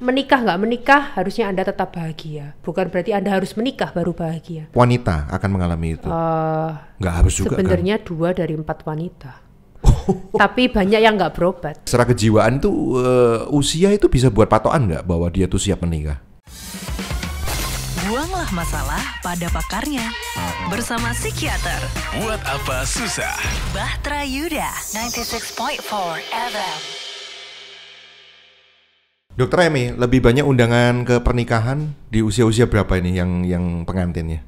Menikah nggak menikah, harusnya Anda tetap bahagia. Bukan berarti Anda harus menikah baru bahagia. Wanita akan mengalami itu? Nggak harus juga sebenarnya kan? 2 dari 4 wanita. Tapi banyak yang nggak berobat. Secara kejiwaan tuh usia itu bisa buat patokan nggak bahwa dia tuh siap menikah? Buanglah masalah pada pakarnya. Bersama psikiater. Buat apa susah? Bahtera Yuda, 96.4 FM. Dokter Emi, lebih banyak undangan ke pernikahan di usia-usia berapa ini yang pengantinnya?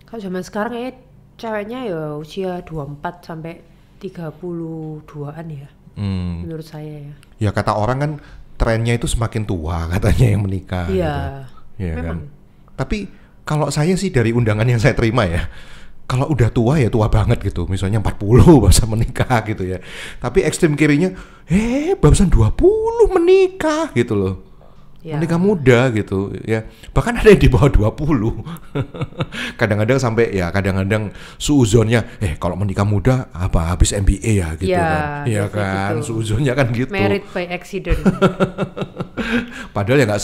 Kalau zaman sekarang ya ceweknya ya usia 24 sampai 32-an ya. Menurut saya ya. Ya kata orang kan trennya itu semakin tua katanya yang menikah. Iya. Gitu. Ya memang. kan? Tapi kalau saya sih dari undangan yang saya terima ya, kalau udah tua ya tua banget gitu. Misalnya 40 bahasa menikah gitu ya. Tapi ekstrem kirinya, barusan 20 menikah gitu loh. Ya. Menikah muda gitu ya. Bahkan ada yang di bawah 20. Kadang-kadang sampai ya kadang-kadang suuzonnya kalau menikah muda apa habis MBA ya gitu kan. Iya kan, gitu. Suuzonnya kan gitu. Married by accident. Padahal ya nggak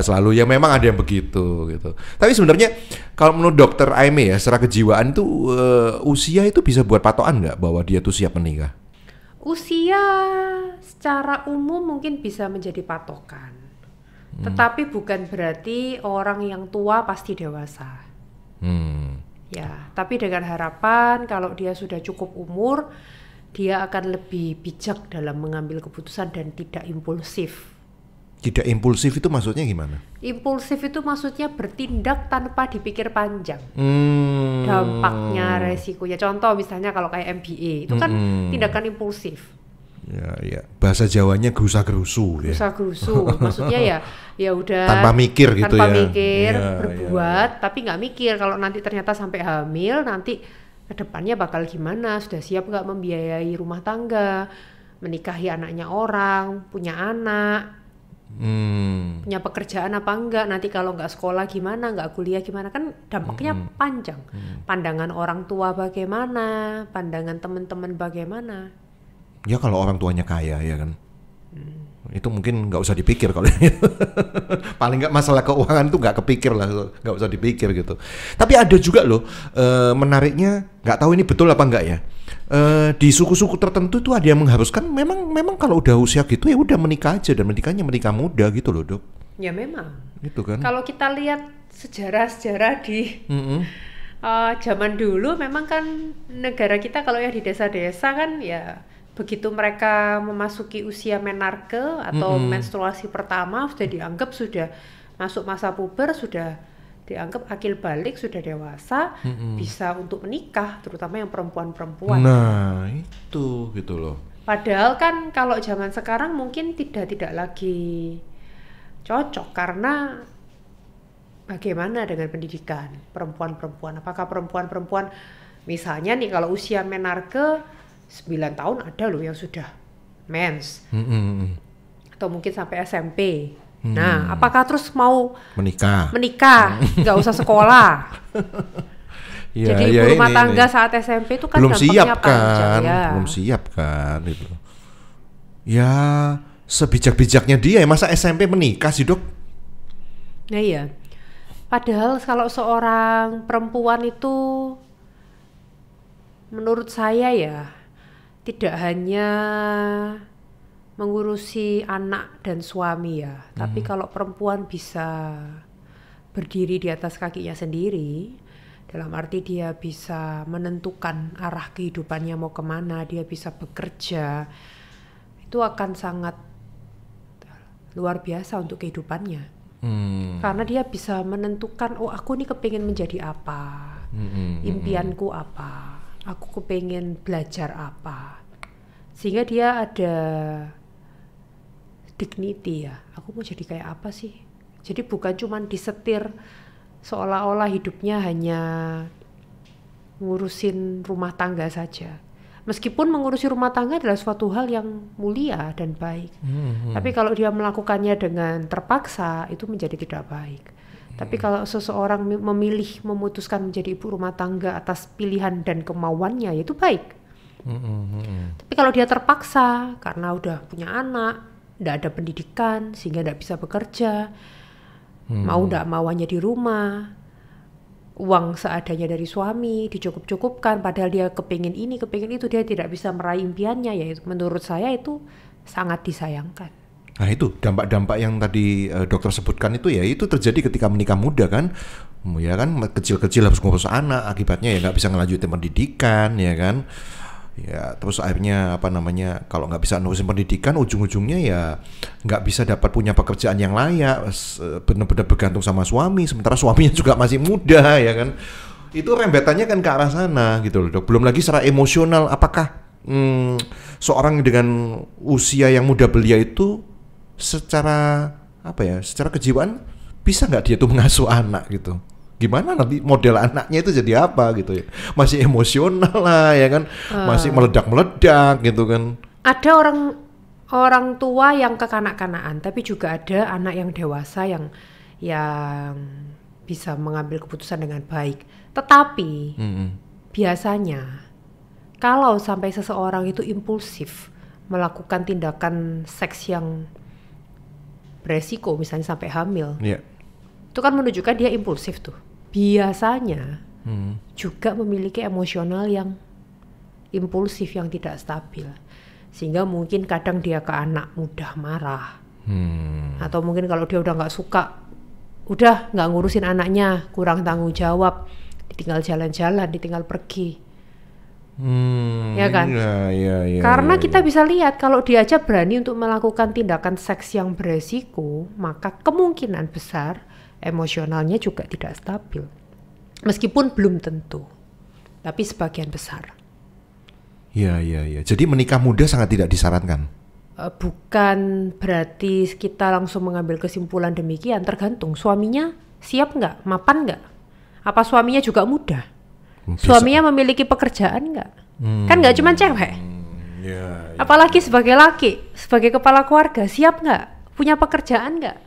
selalu ya, memang ada yang begitu gitu. Tapi sebenarnya kalau menurut dokter Aime ya, secara kejiwaan tuh usia itu bisa buat patokan nggak bahwa dia tuh siap menikah? Usia secara umum mungkin bisa menjadi patokan. Tetapi bukan berarti orang yang tua pasti dewasa. Ya, tapi dengan harapan kalau dia sudah cukup umur, dia akan lebih bijak dalam mengambil keputusan dan tidak impulsif. Tidak impulsif itu maksudnya gimana? Impulsif itu maksudnya bertindak tanpa dipikir panjang. Dampaknya, resikonya. Contoh misalnya kalau kayak MBA, itu kan tindakan impulsif. Ya. Bahasa Jawanya gerusa-gerusu ya. Gerusa-gerusu. Maksudnya ya udah tanpa mikir gitu ya. Tanpa mikir, berbuat, tapi nggak mikir kalau nanti ternyata sampai hamil, nanti kedepannya bakal gimana, sudah siap nggak membiayai rumah tangga, menikahi anaknya orang, punya anak, punya pekerjaan apa enggak, nanti kalau nggak sekolah gimana, nggak kuliah gimana, kan dampaknya panjang. Pandangan orang tua bagaimana, pandangan teman-teman bagaimana. Ya kalau orang tuanya kaya ya kan, itu mungkin nggak usah dipikir kalau paling nggak masalah keuangan tuh nggak kepikir lah, nggak usah dipikir gitu. Tapi ada juga loh menariknya, nggak tahu ini betul apa enggak ya, di suku-suku tertentu tuh ada yang mengharuskan memang kalau udah usia gitu ya udah menikah aja, dan menikahnya menikah muda gitu loh dok. Ya memang. Itu kan. Kalau kita lihat sejarah-sejarah di zaman dulu, memang kan negara kita kalau ya di desa-desa kan ya begitu mereka memasuki usia menarke atau menstruasi pertama sudah dianggap sudah masuk masa puber, sudah dianggap akil balik, sudah dewasa, bisa untuk menikah, terutama yang perempuan-perempuan. Nah itu gitu loh. Padahal kan kalau zaman sekarang mungkin tidak lagi cocok, karena bagaimana dengan pendidikan perempuan-perempuan? Apakah perempuan-perempuan misalnya nih kalau usia menarke 9 tahun ada loh yang sudah mens, atau mungkin sampai SMP. Nah, apakah terus mau menikah, nggak usah sekolah? Ya, jadi ibu rumah tangga saat SMP itu kan belum dampaknya siap panjang ya. Belum siap kan itu. Ya sebijak-bijaknya dia, masa SMP menikah sih dok? Nah iya. Padahal kalau seorang perempuan itu menurut saya ya tidak hanya mengurusi anak dan suami ya, tapi kalau perempuan bisa berdiri di atas kakinya sendiri, dalam arti dia bisa menentukan arah kehidupannya mau kemana, dia bisa bekerja, itu akan sangat luar biasa untuk kehidupannya. Karena dia bisa menentukan, aku nih kepingin menjadi apa, impianku apa, aku kepingin belajar apa, sehingga dia ada dignity ya, aku mau jadi kayak apa sih. Jadi bukan cuma disetir seolah-olah hidupnya hanya ngurusin rumah tangga saja. Meskipun mengurusi rumah tangga adalah suatu hal yang mulia dan baik, tapi kalau dia melakukannya dengan terpaksa itu menjadi tidak baik. Tapi kalau seseorang memutuskan menjadi ibu rumah tangga atas pilihan dan kemauannya, ya itu baik. Tapi kalau dia terpaksa karena udah punya anak, nggak ada pendidikan sehingga nggak bisa bekerja, mau nggak mau hanya di rumah, uang seadanya dari suami dicukup-cukupkan, padahal dia kepingin ini kepingin itu, dia tidak bisa meraih impiannya. Ya menurut saya itu sangat disayangkan. Nah itu dampak-dampak yang tadi dokter sebutkan itu ya, itu terjadi ketika menikah muda kan, ya kan, kecil-kecil harus ngurus anak, akibatnya ya nggak bisa ngelanjutin pendidikan, ya kan, ya terus akhirnya apa namanya, kalau nggak bisa ngurusin pendidikan, ujung-ujungnya ya nggak bisa dapat punya pekerjaan yang layak, benar-benar bergantung sama suami, sementara suaminya juga masih muda, ya kan, itu rembetannya kan ke arah sana gitu loh dok. Belum lagi secara emosional, apakah seorang dengan usia yang muda belia itu secara apa ya, secara kejiwaan bisa nggak dia tuh mengasuh anak gitu? Gimana nanti model anaknya itu jadi apa gitu ya? Masih emosional lah ya kan, masih meledak-meledak gitu kan. Ada orang tua yang kekanak-kanakan, tapi juga ada anak yang dewasa yang bisa mengambil keputusan dengan baik. Tetapi biasanya kalau sampai seseorang itu impulsif melakukan tindakan seks yang beresiko, misalnya sampai hamil, itu kan menunjukkan dia impulsif tuh. Biasanya juga memiliki emosional yang impulsif, yang tidak stabil, sehingga mungkin kadang dia ke anak mudah marah, atau mungkin kalau dia udah nggak suka, udah nggak ngurusin anaknya, kurang tanggung jawab, ditinggal jalan-jalan, ditinggal pergi. Ya kan? Ya, karena kita bisa lihat kalau dia aja berani untuk melakukan tindakan seks yang beresiko, maka kemungkinan besar emosionalnya juga tidak stabil. Meskipun belum tentu, tapi sebagian besar. Ya. Jadi menikah muda sangat tidak disarankan. Bukan berarti kita langsung mengambil kesimpulan demikian, tergantung suaminya siap nggak, mapan nggak, apa suaminya juga muda. Suaminya memiliki pekerjaan nggak? Kan nggak cuma cewek. Apalagi sebagai laki, sebagai kepala keluarga, siap nggak? Punya pekerjaan nggak?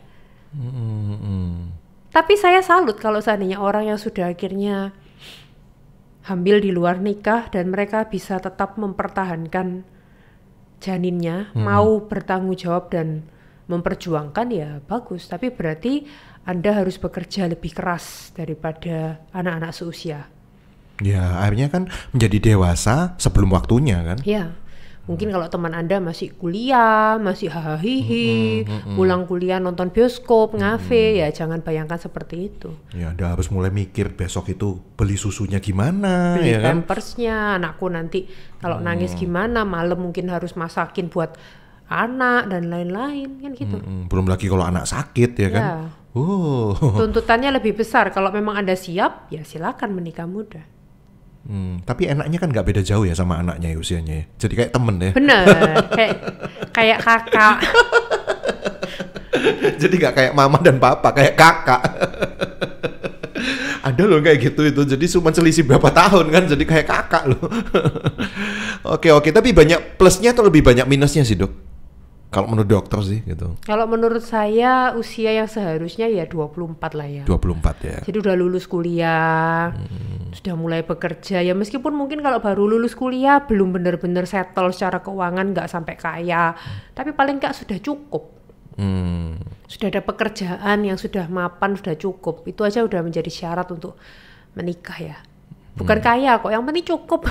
Tapi saya salut kalau seandainya orang yang sudah akhirnya hamil di luar nikah dan mereka bisa tetap mempertahankan janinnya, mau bertanggung jawab dan memperjuangkan, ya bagus. Tapi berarti Anda harus bekerja lebih keras daripada anak-anak seusia. Ya, akhirnya kan menjadi dewasa sebelum waktunya kan. Ya, mungkin kalau teman Anda masih kuliah, masih hahihi, pulang kuliah nonton bioskop, ngafe, ya jangan bayangkan seperti itu. Ya, Anda harus mulai mikir besok itu beli susunya gimana, beli ya kan? pampersnya, anakku nanti kalau nangis gimana, malam mungkin harus masakin buat anak dan lain-lain, kan gitu. Belum lagi kalau anak sakit, ya kan? Tuntutannya lebih besar. Kalau memang Anda siap, ya silakan menikah muda. Tapi enaknya kan nggak beda jauh ya sama anaknya ya usianya ya. Jadi kayak temen ya. Bener, kayak kakak. Jadi nggak kayak mama dan papa, kayak kakak. Ada loh kayak gitu itu. Jadi cuma selisih berapa tahun kan, jadi kayak kakak loh. Oke, tapi banyak plusnya atau lebih banyak minusnya sih dok? Kalau menurut dokter sih gitu. Kalau menurut saya usia yang seharusnya ya 24 lah ya. 24 ya. Jadi udah lulus kuliah, sudah mulai bekerja ya, meskipun mungkin kalau baru lulus kuliah belum benar-benar settle secara keuangan, nggak sampai kaya, tapi paling nggak sudah cukup. Sudah ada pekerjaan yang sudah mapan, sudah cukup. Itu aja udah menjadi syarat untuk menikah ya. Bukan kaya kok, yang penting cukup.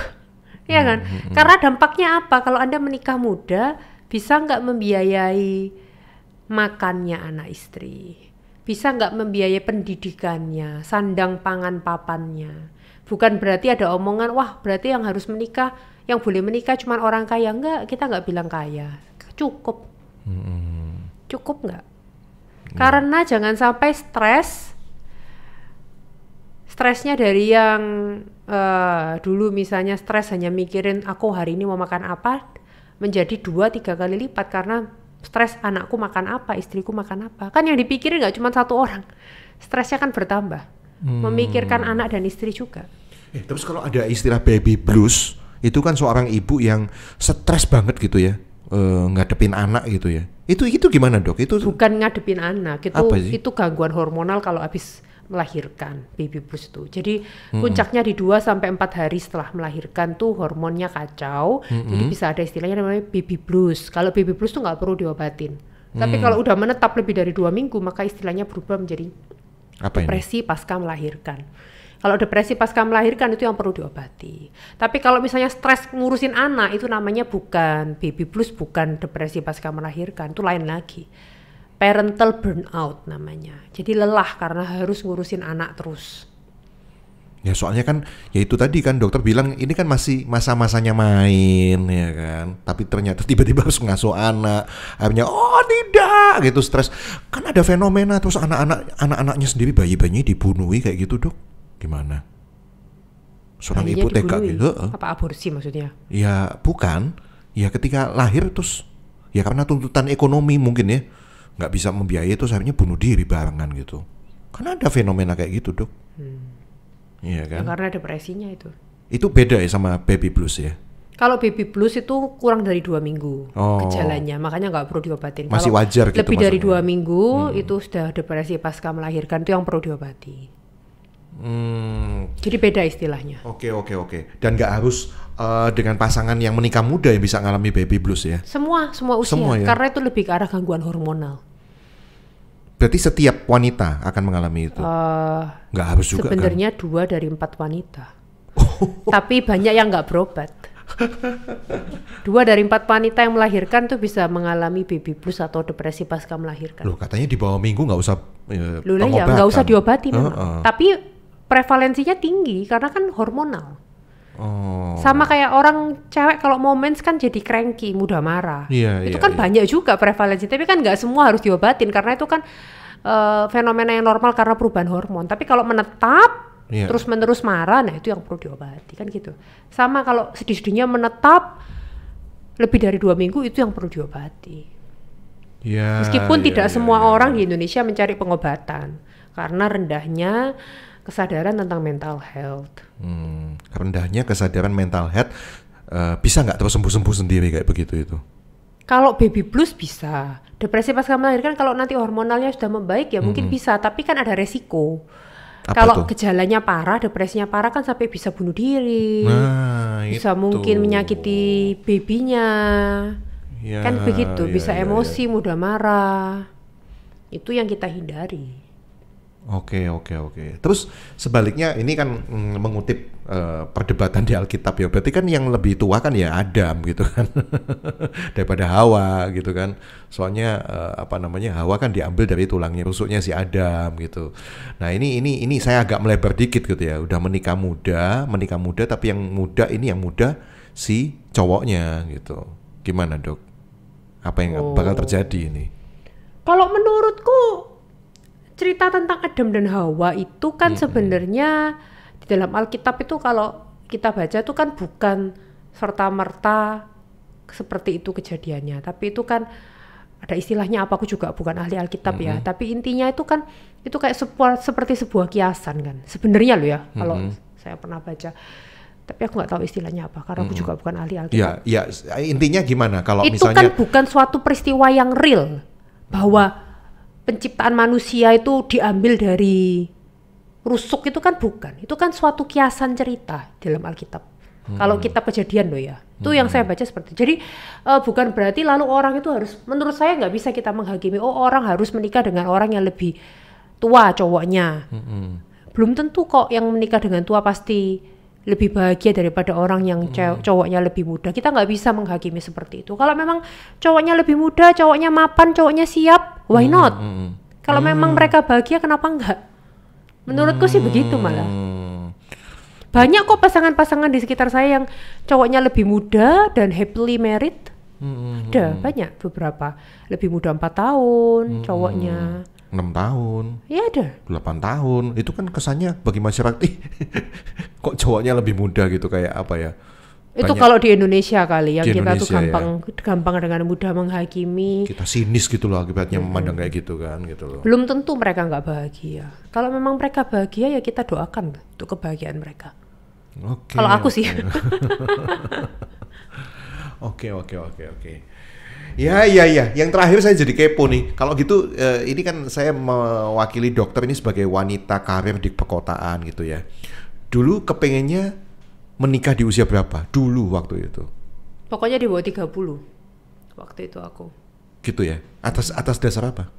Ya kan? Karena dampaknya apa? Kalau Anda menikah muda, bisa nggak membiayai makannya anak istri, bisa nggak membiayai pendidikannya, sandang pangan papannya. Bukan berarti ada omongan, wah berarti yang harus menikah, yang boleh menikah cuma orang kaya. Enggak, kita nggak bilang kaya, cukup. Cukup nggak? Karena jangan sampai stresnya dari yang dulu misalnya stres hanya mikirin aku hari ini mau makan apa, menjadi 2-3 kali lipat karena stres anakku makan apa, istriku makan apa. Kan yang dipikirin nggak cuma satu orang, stresnya kan bertambah. Memikirkan anak dan istri juga. Terus kalau ada istilah baby blues, itu kan seorang ibu yang stres banget gitu ya, ngadepin anak gitu ya. Itu gimana dok? Itu bukan ngadepin anak, itu gangguan hormonal kalau habis melahirkan, baby blues itu. Jadi puncaknya di 2-4 hari setelah melahirkan tuh hormonnya kacau. Jadi bisa ada istilahnya namanya baby blues. Kalau baby blues tuh nggak perlu diobatin. Tapi kalau udah menetap lebih dari 2 minggu, maka istilahnya berubah menjadi Apa ini? depresi pasca melahirkan. Kalau depresi pasca melahirkan itu yang perlu diobati. Tapi kalau misalnya stres ngurusin anak, itu namanya bukan baby blues, bukan depresi pasca melahirkan, itu lain lagi. Parental burnout namanya. Jadi lelah karena harus ngurusin anak terus. Ya soalnya kan, ya itu tadi kan dokter bilang ini kan masih masa-masanya main ya kan. Tapi ternyata tiba-tiba harus ngasuh anak. Akhirnya oh tidak gitu stres. Kan ada fenomena terus anak-anaknya sendiri bayi-bayinya dibunuhi kayak gitu dok. Gimana? Seorang Bayinya ibu tega dibunuhi. gitu. Apa aborsi maksudnya? Ya bukan. Ya ketika lahir terus ya karena tuntutan ekonomi mungkin ya nggak bisa membiayai terus akhirnya bunuh diri barengan gitu. Kan ada fenomena kayak gitu dok. Iya Ya, kan? karena depresinya itu. Itu beda ya sama baby blues ya? Kalau baby blues itu kurang dari 2 minggu Oh. gejalanya, makanya nggak perlu diobatin. Masih Kalau wajar gitu lebih dari maksudnya. 2 minggu itu sudah depresi pasca melahirkan, itu yang perlu diobati. Jadi beda istilahnya. Oke. Dan nggak harus dengan pasangan yang menikah muda yang bisa ngalami baby blues ya? Semua usia, Semua ya? karena itu lebih ke arah gangguan hormonal. Berarti setiap wanita akan mengalami itu? Nggak harus juga kan? Sebenarnya 2 dari 4 wanita. Tapi banyak yang nggak berobat. 2 dari 4 wanita yang melahirkan tuh bisa mengalami baby blues atau depresi pasca melahirkan. Loh katanya di bawah minggu nggak usah Loh lah ya, pengobatan. nggak usah diobati memang. Heeh. Tapi prevalensinya tinggi karena kan hormonal. Oh. Sama kayak orang cewek kalau mau mens kan jadi cranky, mudah marah. Iya, Itu iya, kan iya. banyak juga prevalensi, tapi kan nggak semua harus diobatin karena itu kan fenomena yang normal karena perubahan hormon. Tapi kalau menetap Iya. terus menerus marah, nah itu yang perlu diobati kan gitu. Sama kalau sedih-sedihnya menetap lebih dari 2 minggu, itu yang perlu diobati. Ya, Meskipun ya, tidak ya, semua ya, orang ya. di Indonesia mencari pengobatan karena rendahnya kesadaran tentang mental health. Rendahnya kesadaran mental health, bisa nggak terus sembuh-sembuh sendiri kayak begitu itu? Kalau baby blues bisa, depresi pasca melahirkan kalau nanti hormonalnya sudah membaik ya mungkin bisa, tapi kan ada resiko. Apa Kalau tuh? gejalanya parah, depresinya parah kan sampai bisa bunuh diri, Nah, bisa itu. mungkin menyakiti babynya, Ya, kan begitu, ya, bisa ya, emosi, mudah marah. Itu yang kita hindari. Oke. Terus sebaliknya ini kan mengutip perdebatan di Alkitab ya. Berarti kan yang lebih tua kan ya Adam gitu kan. Daripada Hawa gitu kan. Soalnya Hawa kan diambil dari tulangnya rusuknya si Adam gitu. Nah, ini saya agak melebar dikit gitu ya. Udah menikah muda tapi yang muda si cowoknya gitu. Gimana, Dok? Apa yang bakal terjadi ini? Kalau menurutku cerita tentang Adam dan Hawa itu kan sebenarnya di dalam Alkitab itu kalau kita baca itu kan bukan serta-merta seperti itu kejadiannya, tapi itu kan ada istilahnya apa, aku juga bukan ahli Alkitab ya, tapi intinya itu kan itu kayak seperti sebuah kiasan kan sebenarnya loh ya, kalau saya pernah baca, tapi aku nggak tahu istilahnya apa karena aku juga bukan ahli Alkitab. Ya, intinya gimana kalau Itu misalnya kan bukan suatu peristiwa yang real bahwa penciptaan manusia itu diambil dari rusuk, itu kan bukan. Itu kan suatu kiasan cerita dalam Alkitab. Kalau kitab Kejadian loh ya. Itu yang saya baca seperti itu. Jadi bukan berarti lalu orang itu harus, menurut saya nggak bisa kita menghakimi, oh orang harus menikah dengan orang yang lebih tua cowoknya. Belum tentu kok yang menikah dengan tua pasti lebih bahagia daripada orang yang cowoknya lebih muda. Kita nggak bisa menghakimi seperti itu. Kalau memang cowoknya lebih muda, cowoknya mapan, cowoknya siap, why not? Kalau memang mereka bahagia, kenapa enggak? Menurutku sih begitu malah. Banyak kok pasangan-pasangan di sekitar saya yang cowoknya lebih muda dan happily married. Ada banyak, beberapa. Lebih muda 4 tahun cowoknya. 6 tahun, Ya ada. 8 tahun, itu kan kesannya bagi masyarakat kok cowoknya lebih muda gitu kayak apa ya? Itu Banyak- kalau di Indonesia kali yang Di kita tuh Indonesia, gampang dengan mudah menghakimi. kita sinis gitu loh akibatnya memandang kayak gitu kan gitu loh. Belum tentu mereka nggak bahagia. Kalau memang mereka bahagia ya kita doakan untuk kebahagiaan mereka. Oke. Kalau aku sih. Oke. Ya. Yang terakhir saya jadi kepo nih. Kalau gitu, ini kan saya mewakili dokter ini sebagai wanita karir di perkotaan gitu ya. Dulu kepengennya menikah di usia berapa? Dulu waktu itu. Pokoknya di bawah 30 waktu itu aku. gitu ya. Atas dasar apa?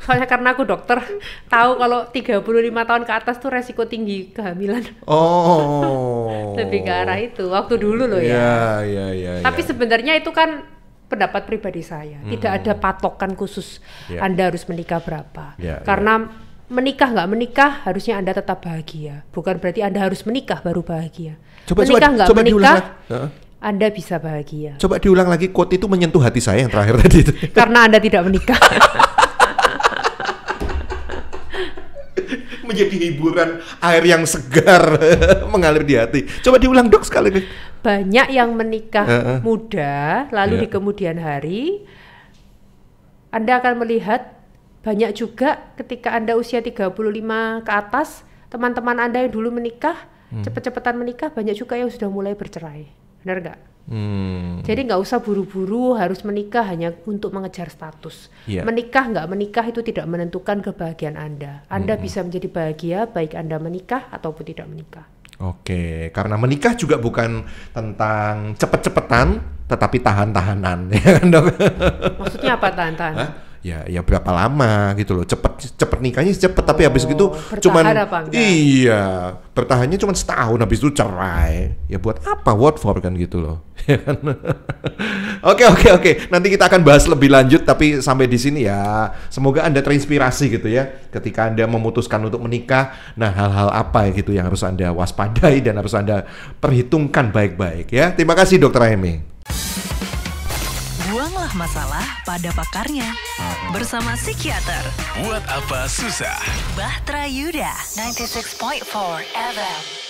Soalnya karena aku dokter, tahu kalau 35 tahun ke atas tuh resiko tinggi kehamilan. Oh. Lebih ke arah itu, waktu dulu loh ya. Iya. Tapi sebenarnya itu kan pendapat pribadi saya. Tidak ada patokan khusus Anda harus menikah berapa. Karena menikah nggak menikah harusnya Anda tetap bahagia. Bukan berarti Anda harus menikah baru bahagia. Menikah nggak menikah, Anda bisa bahagia. Coba diulang lagi, quote itu menyentuh hati saya yang terakhir tadi itu. Karena Anda tidak menikah. Menjadi hiburan air yang segar mengalir di hati. Coba diulang dok sekali lagi. Banyak yang menikah muda, lalu di kemudian hari Anda akan melihat banyak juga ketika Anda usia 35 ke atas, teman-teman Anda yang dulu menikah, cepet-cepetan menikah, banyak juga yang sudah mulai bercerai. Benar nggak? Jadi nggak usah buru-buru harus menikah hanya untuk mengejar status. Menikah nggak menikah itu tidak menentukan kebahagiaan Anda. Anda bisa menjadi bahagia baik Anda menikah ataupun tidak menikah. Oke, karena menikah juga bukan tentang cepet-cepetan, tetapi tahan-tahanan, ya kan dok? Maksudnya apa tahan-tahanan? Ya berapa lama gitu loh, cepet nikahnya cepet, tapi habis itu cuman bertahannya cuman setahun, habis itu cerai. Ya buat apa, what for kan gitu loh. Oke, nanti kita akan bahas lebih lanjut, tapi sampai di sini ya semoga Anda terinspirasi gitu ya ketika Anda memutuskan untuk menikah. Nah, hal-hal apa gitu yang harus Anda waspadai dan harus Anda perhitungkan baik-baik ya. Terima kasih Dr. Amy. Buanglah masalah pada pakarnya. Bersama psikiater. Buat apa susah? Bahtera Yuda 96.4 FM.